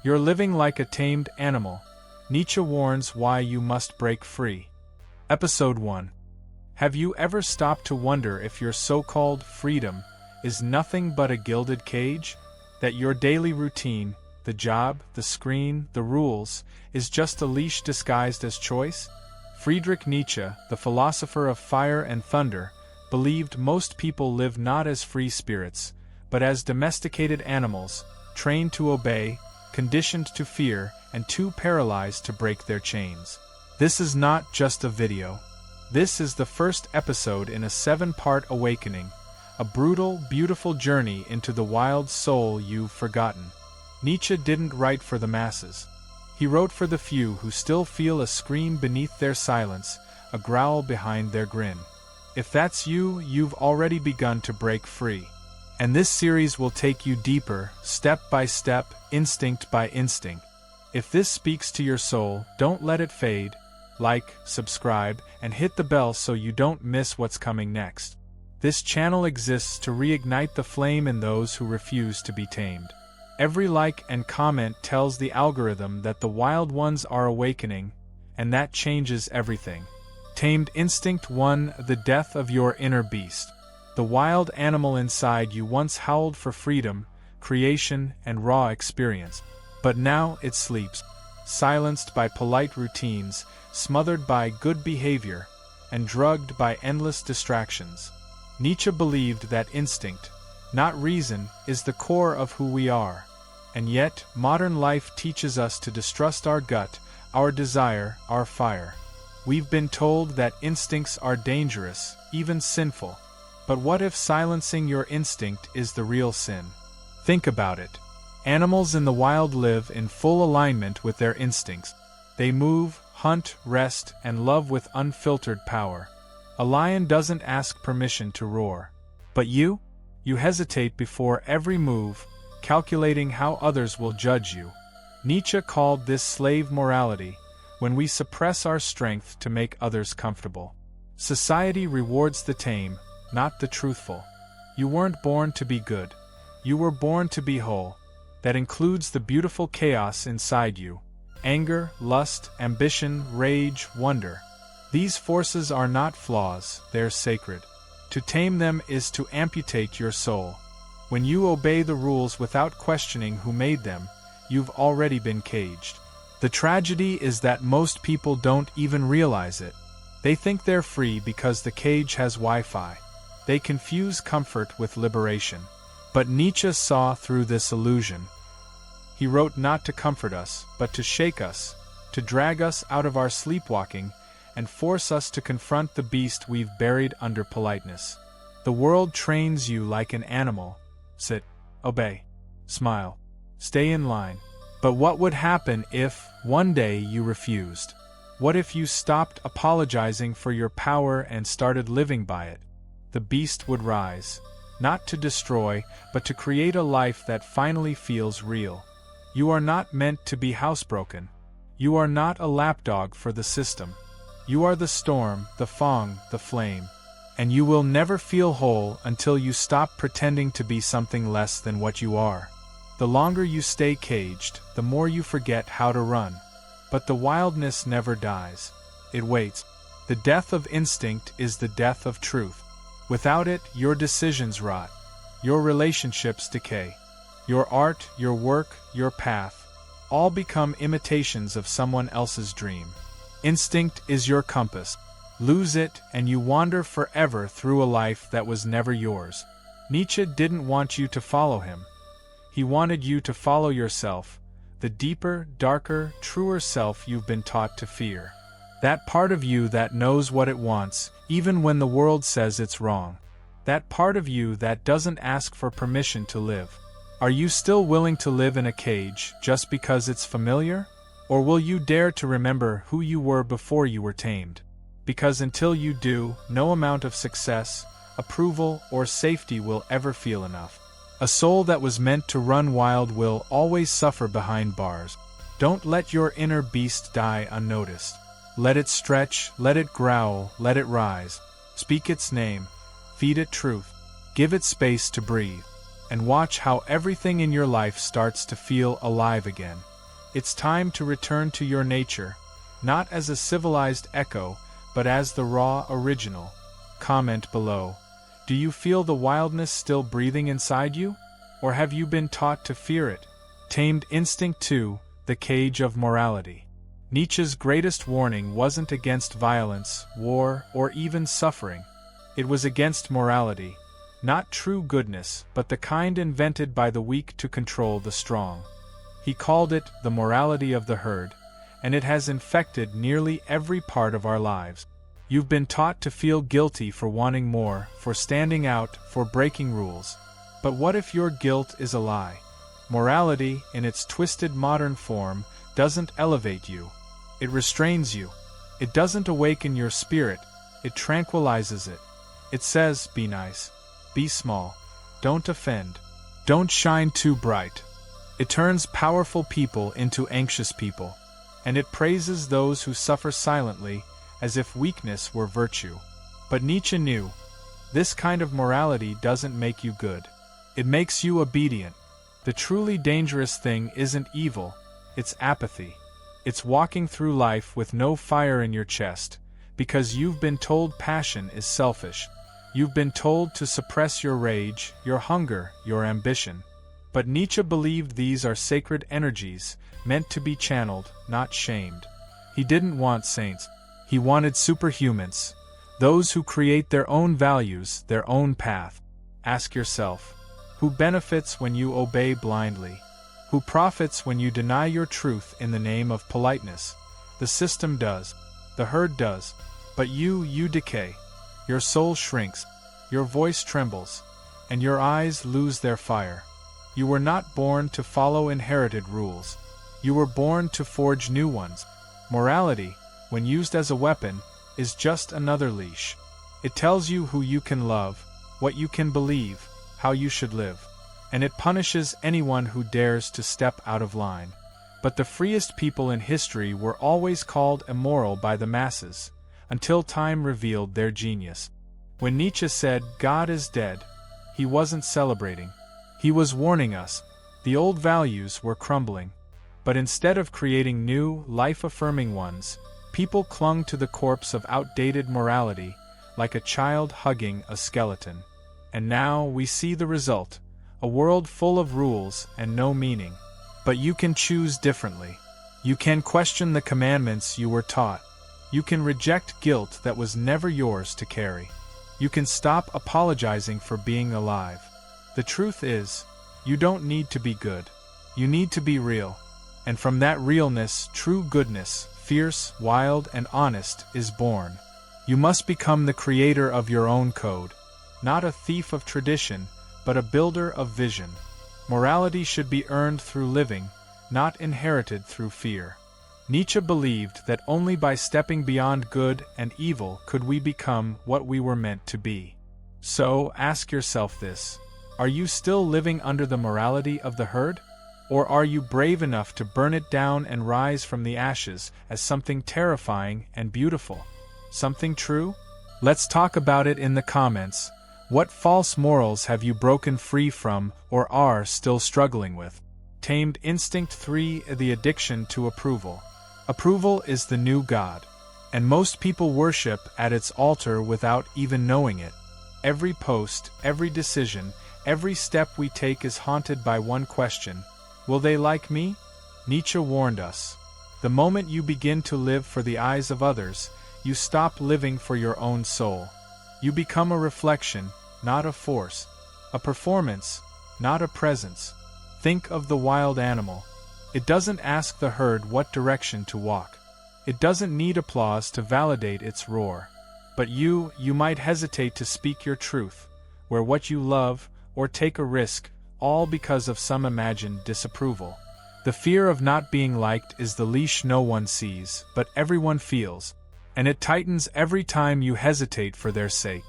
You're living like a tamed animal. Nietzsche warns why you must break free. Episode 1. Have you ever stopped to wonder if your so-called freedom is nothing but a gilded cage? That your daily routine, the job, the screen, the rules, is just a leash disguised as choice? Friedrich Nietzsche, the philosopher of fire and thunder, believed most people live not as free spirits, but as domesticated animals, trained to obey, conditioned to fear, and too paralyzed to break their chains. This is not just a video. This is the first episode in a 7-part awakening, a brutal, beautiful journey into the wild soul you've forgotten. Nietzsche didn't write for the masses. He wrote for the few who still feel a scream beneath their silence, a growl behind their grin. If that's you, you've already begun to break free. And this series will take you deeper, step by step, instinct by instinct. If this speaks to your soul, don't let it fade. Like, subscribe, and hit the bell so you don't miss what's coming next. This channel exists to reignite the flame in those who refuse to be tamed. Every like and comment tells the algorithm that the wild ones are awakening, and that changes everything. Tamed Instinct 1: The death of your inner beast. The wild animal inside you once howled for freedom, creation, and raw experience. But now it sleeps, silenced by polite routines, smothered by good behavior, and drugged by endless distractions. Nietzsche believed that instinct, not reason, is the core of who we are. And yet, modern life teaches us to distrust our gut, our desire, our fire. We've been told that instincts are dangerous, even sinful. But what if silencing your instinct is the real sin? Think about it. Animals in the wild live in full alignment with their instincts. They move, hunt, rest, and love with unfiltered power. A lion doesn't ask permission to roar. But you? You hesitate before every move, calculating how others will judge you. Nietzsche called this slave morality, when we suppress our strength to make others comfortable. Society rewards the tame, not the truthful. You weren't born to be good. You were born to be whole. That includes the beautiful chaos inside you. Anger, lust, ambition, rage, wonder. These forces are not flaws, they're sacred. To tame them is to amputate your soul. When you obey the rules without questioning who made them, you've already been caged. The tragedy is that most people don't even realize it. They think they're free because the cage has Wi-Fi. They confuse comfort with liberation. But Nietzsche saw through this illusion. He wrote not to comfort us, but to shake us, to drag us out of our sleepwalking, and force us to confront the beast we've buried under politeness. The world trains you like an animal. Sit, obey, smile, stay in line. But what would happen if, one day, you refused? What if you stopped apologizing for your power and started living by it? The beast would rise, not to destroy, but to create a life that finally feels real. You are not meant to be housebroken. You are not a lapdog for the system. You are the storm, the fong, the flame. And you will never feel whole until you stop pretending to be something less than what you are. The longer you stay caged, the more you forget how to run. But the wildness never dies. It waits. The death of instinct is the death of truth. Without it, your decisions rot. Your relationships decay. Your art, your work, your path, all become imitations of someone else's dream. Instinct is your compass. Lose it, and you wander forever through a life that was never yours. Nietzsche didn't want you to follow him. He wanted you to follow yourself, the deeper, darker, truer self you've been taught to fear. That part of you that knows what it wants, even when the world says it's wrong. That part of you that doesn't ask for permission to live. Are you still willing to live in a cage just because it's familiar? Or will you dare to remember who you were before you were tamed? Because until you do, no amount of success, approval, or safety will ever feel enough. A soul that was meant to run wild will always suffer behind bars. Don't let your inner beast die unnoticed. Let it stretch, let it growl, let it rise. Speak its name, feed it truth, give it space to breathe, and watch how everything in your life starts to feel alive again. It's time to return to your nature, not as a civilized echo, but as the raw original. Comment below. Do you feel the wildness still breathing inside you? Or have you been taught to fear it? Tamed Instinct 2, The Cage of Morality. Nietzsche's greatest warning wasn't against violence, war, or even suffering. It was against morality. Not true goodness, but the kind invented by the weak to control the strong. He called it the morality of the herd, and it has infected nearly every part of our lives. You've been taught to feel guilty for wanting more, for standing out, for breaking rules. But what if your guilt is a lie? Morality, in its twisted modern form, doesn't elevate you. It restrains you. It doesn't awaken your spirit, it tranquilizes it. It says, be nice. Be small. Don't offend. Don't shine too bright. It turns powerful people into anxious people. And it praises those who suffer silently, as if weakness were virtue. But Nietzsche knew, this kind of morality doesn't make you good. It makes you obedient. The truly dangerous thing isn't evil, it's apathy. It's walking through life with no fire in your chest, because you've been told passion is selfish. You've been told to suppress your rage, your hunger, your ambition. But Nietzsche believed these are sacred energies, meant to be channeled, not shamed. He didn't want saints. He wanted superhumans, those who create their own values, their own path. Ask yourself, who benefits when you obey blindly? Who profits when you deny your truth in the name of politeness? The system does. The herd does. But you decay. Your soul shrinks. Your voice trembles. And your eyes lose their fire. You were not born to follow inherited rules. You were born to forge new ones. Morality, when used as a weapon, is just another leash. It tells you who you can love, what you can believe, how you should live. And it punishes anyone who dares to step out of line. But the freest people in history were always called immoral by the masses, until time revealed their genius. When Nietzsche said, God is dead, he wasn't celebrating. He was warning us. The old values were crumbling. But instead of creating new, life-affirming ones, people clung to the corpse of outdated morality, like a child hugging a skeleton. And now we see the result, a world full of rules and no meaning. But you can choose differently. You can question the commandments you were taught. You can reject guilt that was never yours to carry. You can stop apologizing for being alive. The truth is, you don't need to be good. You need to be real. And from that realness, true goodness, fierce, wild, and honest, is born. You must become the creator of your own code. Not a thief of tradition, but a builder of vision. Morality should be earned through living, not inherited through fear. Nietzsche believed that only by stepping beyond good and evil could we become what we were meant to be. So, ask yourself this. Are you still living under the morality of the herd? Or are you brave enough to burn it down and rise from the ashes as something terrifying and beautiful? Something true? Let's talk about it in the comments. What false morals have you broken free from or are still struggling with? Tamed Instinct 3, The Addiction to Approval. Approval is the new God, and most people worship at its altar without even knowing it. Every post, every decision, every step we take is haunted by one question: will they like me? Nietzsche warned us. The moment you begin to live for the eyes of others, you stop living for your own soul. You become a reflection, not a force. A performance, not a presence. Think of the wild animal. It doesn't ask the herd what direction to walk. It doesn't need applause to validate its roar. But you might hesitate to speak your truth, wear what you love, or take a risk, all because of some imagined disapproval. The fear of not being liked is the leash no one sees, but everyone feels, and it tightens every time you hesitate for their sake.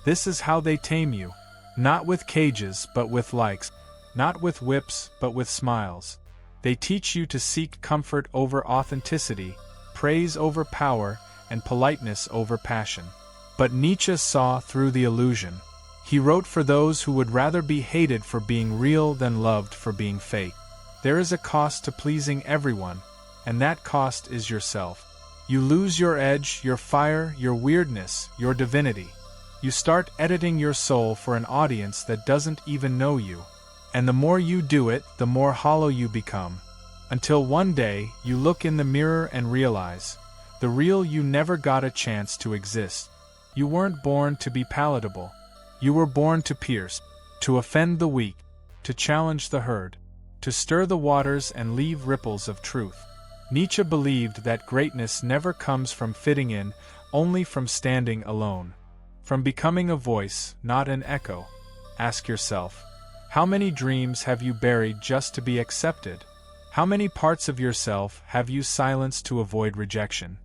This is how they tame you, not with cages but with likes, not with whips but with smiles. They teach you to seek comfort over authenticity, praise over power, and politeness over passion. But Nietzsche saw through the illusion. He wrote for those who would rather be hated for being real than loved for being fake. There is a cost to pleasing everyone, and that cost is yourself. You lose your edge, your fire, your weirdness, your divinity. You start editing your soul for an audience that doesn't even know you. And the more you do it, the more hollow you become. Until one day, you look in the mirror and realize, the real you never got a chance to exist. You weren't born to be palatable. You were born to pierce, to offend the weak, to challenge the herd, to stir the waters and leave ripples of truth. Nietzsche believed that greatness never comes from fitting in, only from standing alone. From becoming a voice, not an echo. Ask yourself, how many dreams have you buried just to be accepted? How many parts of yourself have you silenced to avoid rejection?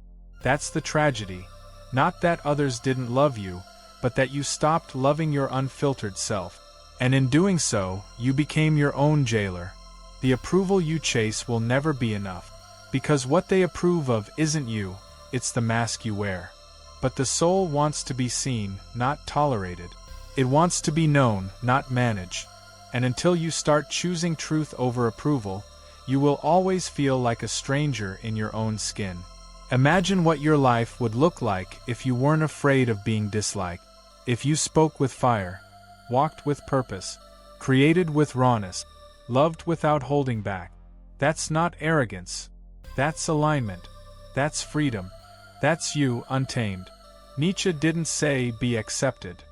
That's the tragedy. Not that others didn't love you, but that you stopped loving your unfiltered self. And in doing so, you became your own jailer. The approval you chase will never be enough. Because what they approve of isn't you, it's the mask you wear. But the soul wants to be seen, not tolerated. It wants to be known, not managed. And until you start choosing truth over approval, you will always feel like a stranger in your own skin. Imagine what your life would look like if you weren't afraid of being disliked. If you spoke with fire, walked with purpose, created with rawness, loved without holding back. That's not arrogance. That's alignment. That's freedom. That's you, untamed. Nietzsche didn't say be accepted.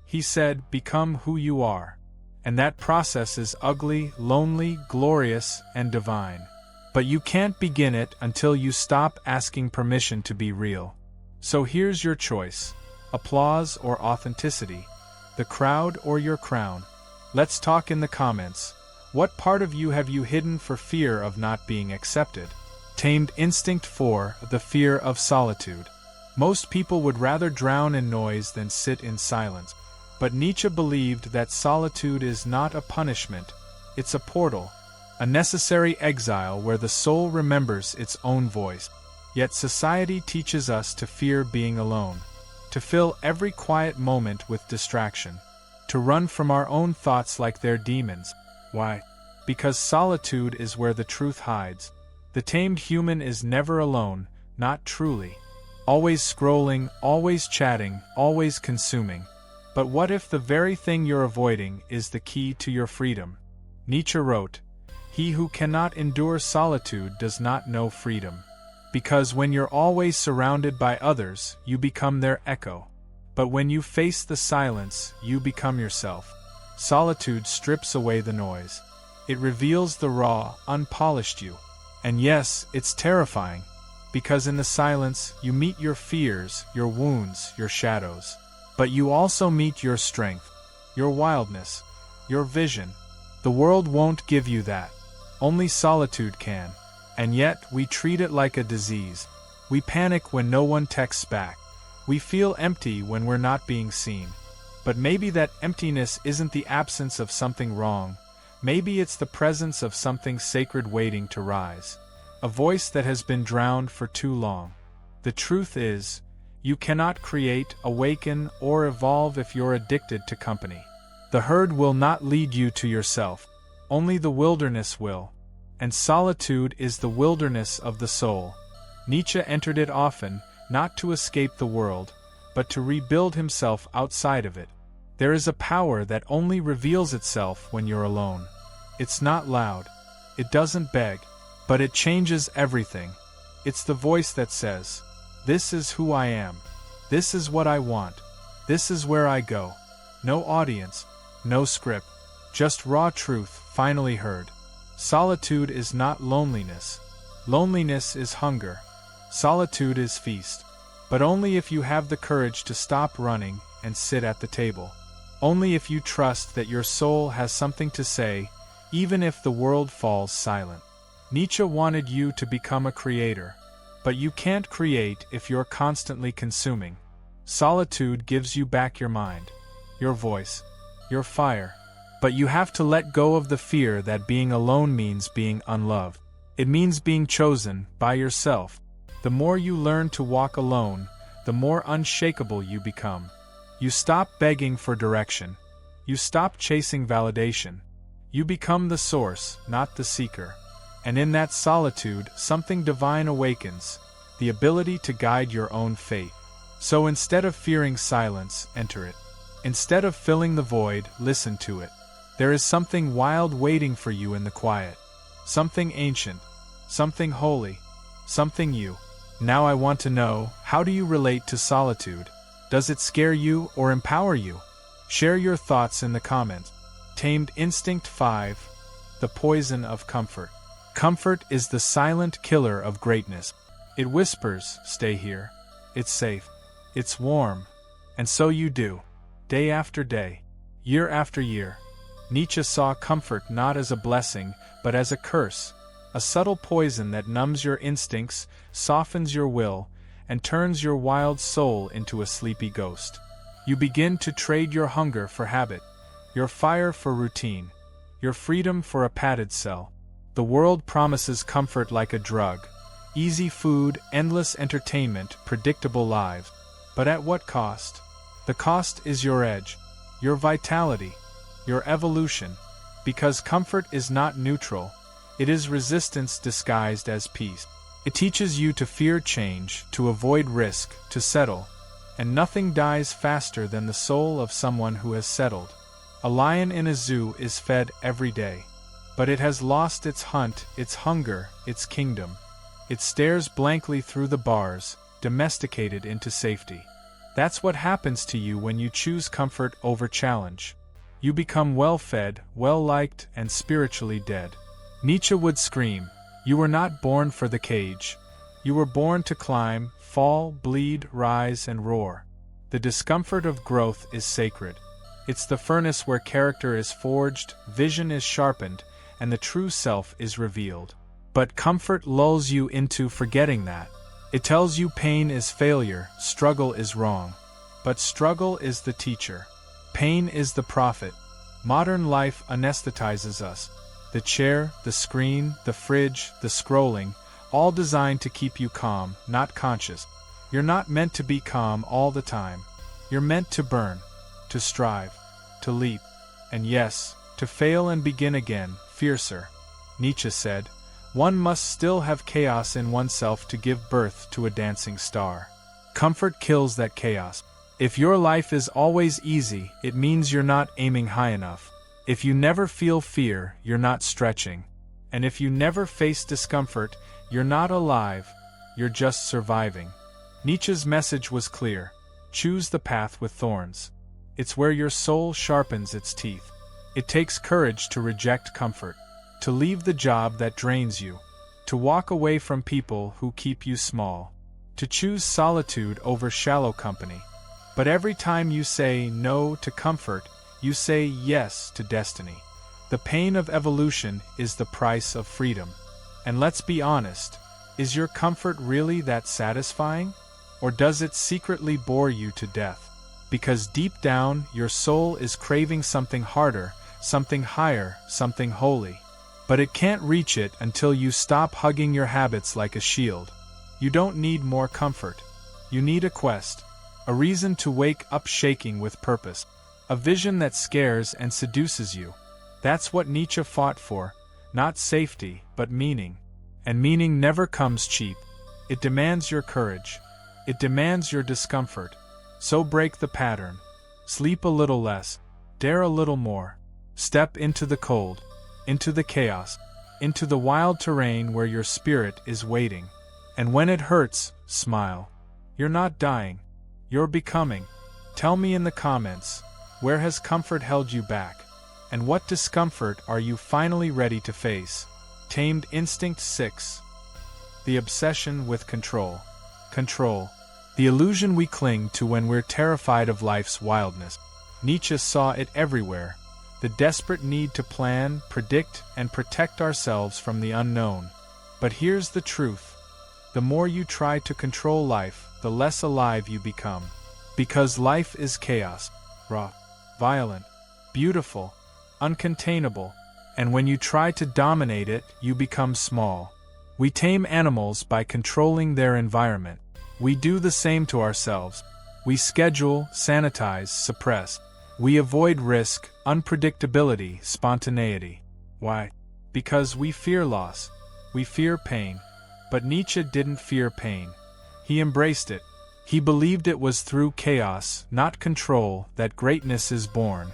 He said become who you are. And that process is ugly, lonely, glorious, and divine. But you can't begin it until you stop asking permission to be real. So here's your choice: applause or authenticity, the crowd or your crown. Let's talk in the comments. What part of you have you hidden for fear of not being accepted? Tamed instinct 4, the fear of solitude. Most people would rather drown in noise than sit in silence. But Nietzsche believed that solitude is not a punishment, it's a portal, a necessary exile where the soul remembers its own voice. Yet society teaches us to fear being alone, to fill every quiet moment with distraction, to run from our own thoughts like they're demons. Why? Because solitude is where the truth hides. The tamed human is never alone, not truly. Always scrolling, always chatting, always consuming. But what if the very thing you're avoiding is the key to your freedom? Nietzsche wrote, "He who cannot endure solitude does not know freedom." Because when you're always surrounded by others, you become their echo. But when you face the silence, you become yourself. Solitude strips away the noise. It reveals the raw, unpolished you. And yes, it's terrifying. Because in the silence, you meet your fears, your wounds, your shadows. But you also meet your strength, your wildness, your vision. The world won't give you that. Only solitude can. And yet, we treat it like a disease. We panic when no one texts back. We feel empty when we're not being seen. But maybe that emptiness isn't the absence of something wrong. Maybe it's the presence of something sacred waiting to rise. A voice that has been drowned for too long. The truth is, you cannot create, awaken, or evolve if you're addicted to company. The herd will not lead you to yourself. Only the wilderness will. And solitude is the wilderness of the soul. Nietzsche entered it often, not to escape the world, but to rebuild himself outside of it. There is a power that only reveals itself when you're alone. It's not loud. It doesn't beg. But it changes everything. It's the voice that says, "This is who I am. This is what I want. This is where I go." No audience, no script, just raw truth finally heard. Solitude is not loneliness. Loneliness is hunger. Solitude is feast. But only if you have the courage to stop running and sit at the table. Only if you trust that your soul has something to say, even if the world falls silent. Nietzsche wanted you to become a creator. But you can't create if you're constantly consuming. Solitude gives you back your mind, your voice, your fire. But you have to let go of the fear that being alone means being unloved. It means being chosen by yourself. The more you learn to walk alone, the more unshakable you become. You stop begging for direction. You stop chasing validation. You become the source, not the seeker. And in that solitude, something divine awakens, the ability to guide your own fate. So instead of fearing silence, enter it. Instead of filling the void, listen to it. There is something wild waiting for you in the quiet. Something ancient. Something holy. Something you. Now I want to know, how do you relate to solitude? Does it scare you or empower you? Share your thoughts in the comments. Tamed Instinct 5. The Poison of Comfort. Comfort is the silent killer of greatness. It whispers, stay here. It's safe. It's warm. And so you do. Day after day. Year after year. Nietzsche saw comfort not as a blessing, but as a curse. A subtle poison that numbs your instincts, softens your will, and turns your wild soul into a sleepy ghost. You begin to trade your hunger for habit, your fire for routine, your freedom for a padded cell. The world promises comfort like a drug. Easy food, endless entertainment, predictable lives. But at what cost? The cost is your edge, your vitality, your evolution. Because comfort is not neutral. It is resistance disguised as peace. It teaches you to fear change, to avoid risk, to settle. And nothing dies faster than the soul of someone who has settled. A lion in a zoo is fed every day. But it has lost its hunt, its hunger, its kingdom. It stares blankly through the bars, domesticated into safety. That's what happens to you when you choose comfort over challenge. You become well-fed, well-liked, and spiritually dead. Nietzsche would scream, "You were not born for the cage. You were born to climb, fall, bleed, rise, and roar." The discomfort of growth is sacred. It's the furnace where character is forged, vision is sharpened, and the true self is revealed. But comfort lulls you into forgetting that. It tells you pain is failure, struggle is wrong. But struggle is the teacher. Pain is the prophet. Modern life anesthetizes us. The chair, the screen, the fridge, the scrolling, all designed to keep you calm, not conscious. You're not meant to be calm all the time. You're meant to burn, to strive, to leap, and yes, to fail and begin again, fiercer. Nietzsche said, "One must still have chaos in oneself to give birth to a dancing star." Comfort kills that chaos. If your life is always easy, it means you're not aiming high enough. If you never feel fear, you're not stretching. And if you never face discomfort, you're not alive, you're just surviving. Nietzsche's message was clear. Choose the path with thorns. It's where your soul sharpens its teeth. It takes courage to reject comfort, to leave the job that drains you, to walk away from people who keep you small, to choose solitude over shallow company. But every time you say no to comfort, you say yes to destiny. The pain of evolution is the price of freedom. And let's be honest, is your comfort really that satisfying? Or does it secretly bore you to death? Because deep down, your soul is craving something harder, something higher, something holy. But it can't reach it until you stop hugging your habits like a shield. You don't need more comfort. You need a quest, a reason to wake up shaking with purpose, a vision that scares and seduces you. That's what Nietzsche fought for, not safety, but meaning. And meaning never comes cheap. It demands your courage. It demands your discomfort. So break the pattern. Sleep a little less. Dare a little more. Step into the cold, into the chaos, into the wild terrain where your spirit is waiting. And when it hurts, smile. You're not dying. You're becoming. Tell me in the comments, where has comfort held you back? And what discomfort are you finally ready to face? Tamed Instinct 6. The obsession with control. Control. The illusion we cling to when we're terrified of life's wildness. Nietzsche saw it everywhere. The desperate need to plan, predict, and protect ourselves from the unknown. But here's the truth. The more you try to control life, the less alive you become. Because life is chaos. Raw. Violent. Beautiful. Uncontainable. And when you try to dominate it, you become small. We tame animals by controlling their environment. We do the same to ourselves. We schedule, sanitize, suppress. We avoid risk, unpredictability, spontaneity. Why? Because we fear loss. We fear pain. But Nietzsche didn't fear pain. He embraced it. He believed it was through chaos, not control, that greatness is born.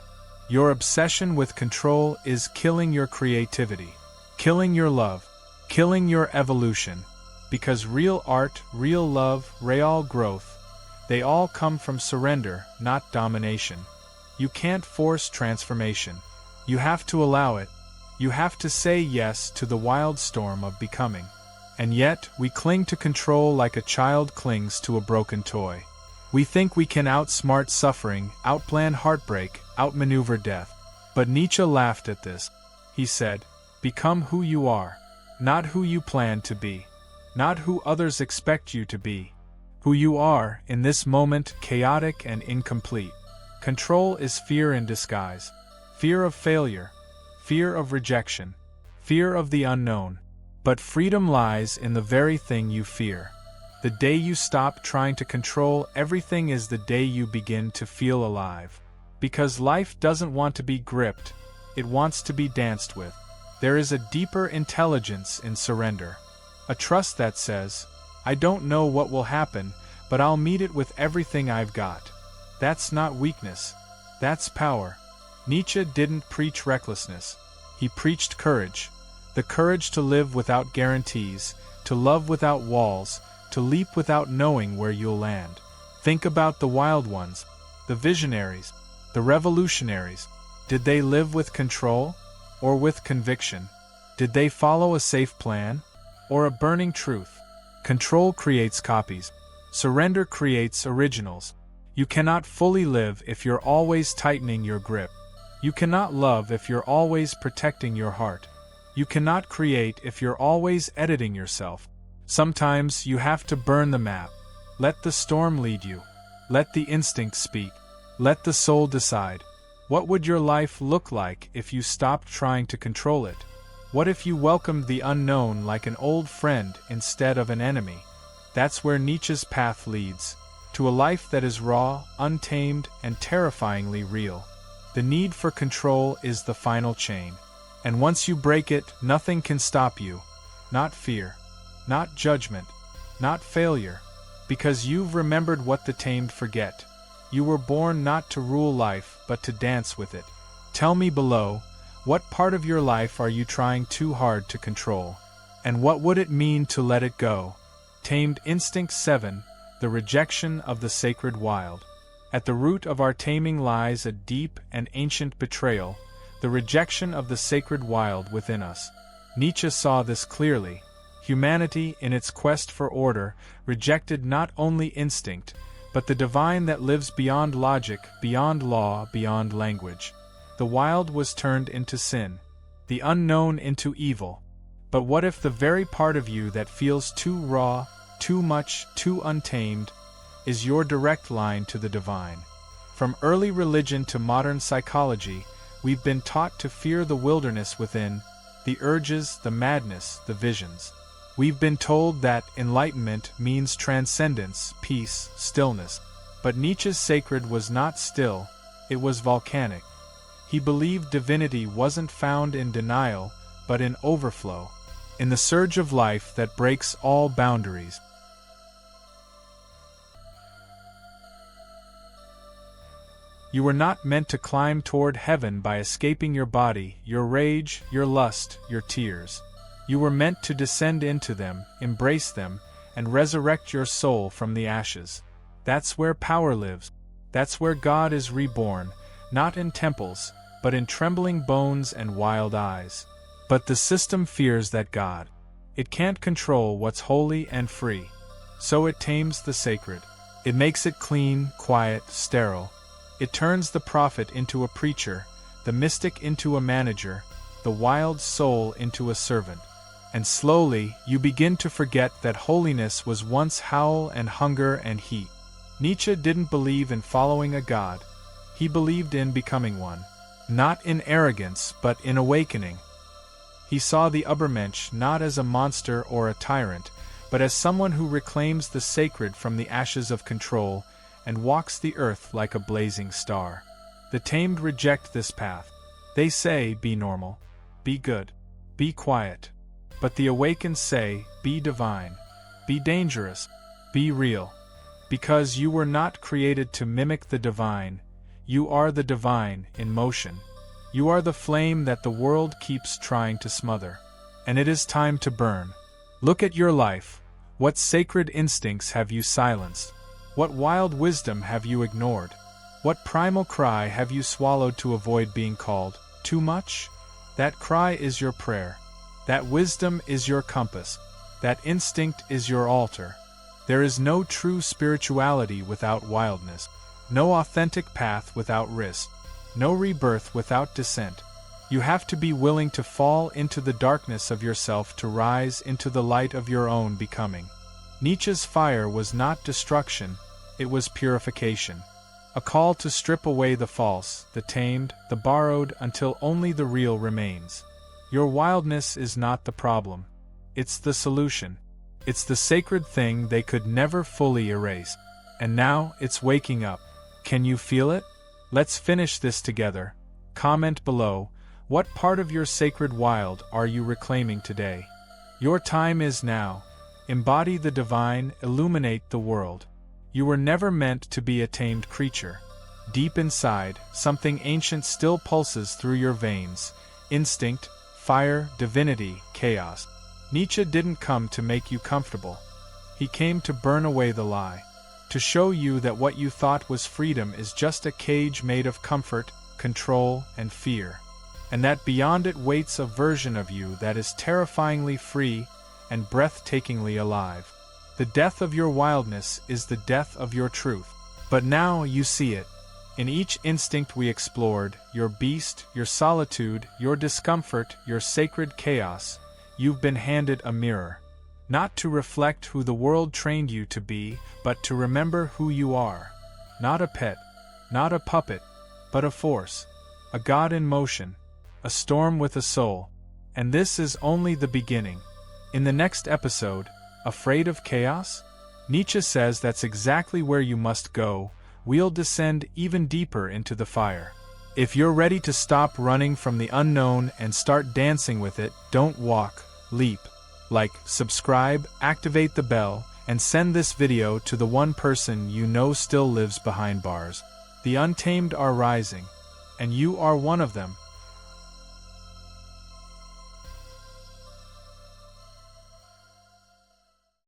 Your obsession with control is killing your creativity, killing your love, killing your evolution. Because real art, real love, real growth, they all come from surrender, not domination. You can't force transformation. You have to allow it. You have to say yes to the wild storm of becoming. And yet, we cling to control like a child clings to a broken toy. We think we can outsmart suffering, outplan heartbreak, outmaneuver death. But Nietzsche laughed at this. He said, "Become who you are, not who you plan to be, not who others expect you to be. Who you are, in this moment, chaotic and incomplete." Control is fear in disguise. Fear of failure, fear of rejection, fear of the unknown. But freedom lies in the very thing you fear. The day you stop trying to control everything is the day you begin to feel alive. Because life doesn't want to be gripped, it wants to be danced with. There is a deeper intelligence in surrender. A trust that says, "I don't know what will happen, but I'll meet it with everything I've got." That's not weakness. That's power. Nietzsche didn't preach recklessness. He preached courage. The courage to live without guarantees, to love without walls, to leap without knowing where you'll land. Think about the wild ones, the visionaries, the revolutionaries. Did they live with control? Or with conviction? Did they follow a safe plan? Or a burning truth? Control creates copies. Surrender creates originals. You cannot fully live if you're always tightening your grip. You cannot love if you're always protecting your heart. You cannot create if you're always editing yourself. Sometimes you have to burn the map. Let the storm lead you. Let the instinct speak. Let the soul decide. What would your life look like if you stopped trying to control it? What if you welcomed the unknown like an old friend instead of an enemy? That's where Nietzsche's path leads, to a life that is raw, untamed, and terrifyingly real. The need for control is the final chain. And once you break it, nothing can stop you. Not fear. Not judgment. Not failure. Because you've remembered what the tamed forget. You were born not to rule life, but to dance with it. Tell me below, what part of your life are you trying too hard to control? And what would it mean to let it go? Tamed Instinct 7, the rejection of the sacred wild. At the root of our taming lies a deep and ancient betrayal, the rejection of the sacred wild within us. Nietzsche saw this clearly. Humanity, in its quest for order, rejected not only instinct, but the divine that lives beyond logic, beyond law, beyond language. The wild was turned into sin, the unknown into evil. But what if the very part of you that feels too raw, too much, too untamed, is your direct line to the divine? From early religion to modern psychology, we've been taught to fear the wilderness within, the urges, the madness, the visions. We've been told that enlightenment means transcendence, peace, stillness. But Nietzsche's sacred was not still, it was volcanic. He believed divinity wasn't found in denial, but in overflow, in the surge of life that breaks all boundaries. You were not meant to climb toward heaven by escaping your body, your rage, your lust, your tears. You were meant to descend into them, embrace them, and resurrect your soul from the ashes. That's where power lives. That's where God is reborn, not in temples, but in trembling bones and wild eyes. But the system fears that God. It can't control what's holy and free. So it tames the sacred. It makes it clean, quiet, sterile. It turns the prophet into a preacher, the mystic into a manager, the wild soul into a servant. And slowly, you begin to forget that holiness was once howl and hunger and heat. Nietzsche didn't believe in following a god. He believed in becoming one. Not in arrogance, but in awakening. He saw the Übermensch not as a monster or a tyrant, but as someone who reclaims the sacred from the ashes of control and walks the earth like a blazing star. The tamed reject this path. They say, be normal. be good, be quiet. But the awakened say, be divine, be dangerous, be real. Because you were not created to mimic the divine, you are the divine in motion. You are the flame that the world keeps trying to smother. And it is time to burn. Look at your life. What sacred instincts have you silenced? What wild wisdom have you ignored? What primal cry have you swallowed to avoid being called too much? That cry is your prayer. That wisdom is your compass. That instinct is your altar. There is no true spirituality without wildness, no authentic path without risk, no rebirth without descent. You have to be willing to fall into the darkness of yourself to rise into the light of your own becoming. Nietzsche's fire was not destruction, it was purification. A call to strip away the false, the tamed, the borrowed until only the real remains. Your wildness is not the problem. It's the solution. It's the sacred thing they could never fully erase. And now it's waking up. Can you feel it? Let's finish this together. Comment below, what part of your sacred wild are you reclaiming today? Your time is now. Embody the divine, illuminate the world. You were never meant to be a tamed creature. Deep inside, something ancient still pulses through your veins. Instinct, fire, divinity, chaos. Nietzsche didn't come to make you comfortable. He came to burn away the lie. To show you that what you thought was freedom is just a cage made of comfort, control, and fear. And that beyond it waits a version of you that is terrifyingly free and breathtakingly alive. The death of your wildness is the death of your truth. But now you see it. In each instinct we explored, your beast, your solitude, your discomfort, your sacred chaos, you've been handed a mirror. Not to reflect who the world trained you to be, but to remember who you are. Not a pet, not a puppet, but a force. A god in motion. A storm with a soul. And this is only the beginning. In the next episode, afraid of chaos? Nietzsche says that's exactly where you must go. We'll descend even deeper into the fire. If you're ready to stop running from the unknown and start dancing with it, don't walk, leap. Like, subscribe, activate the bell, and send this video to the one person you know still lives behind bars. The untamed are rising. And you are one of them.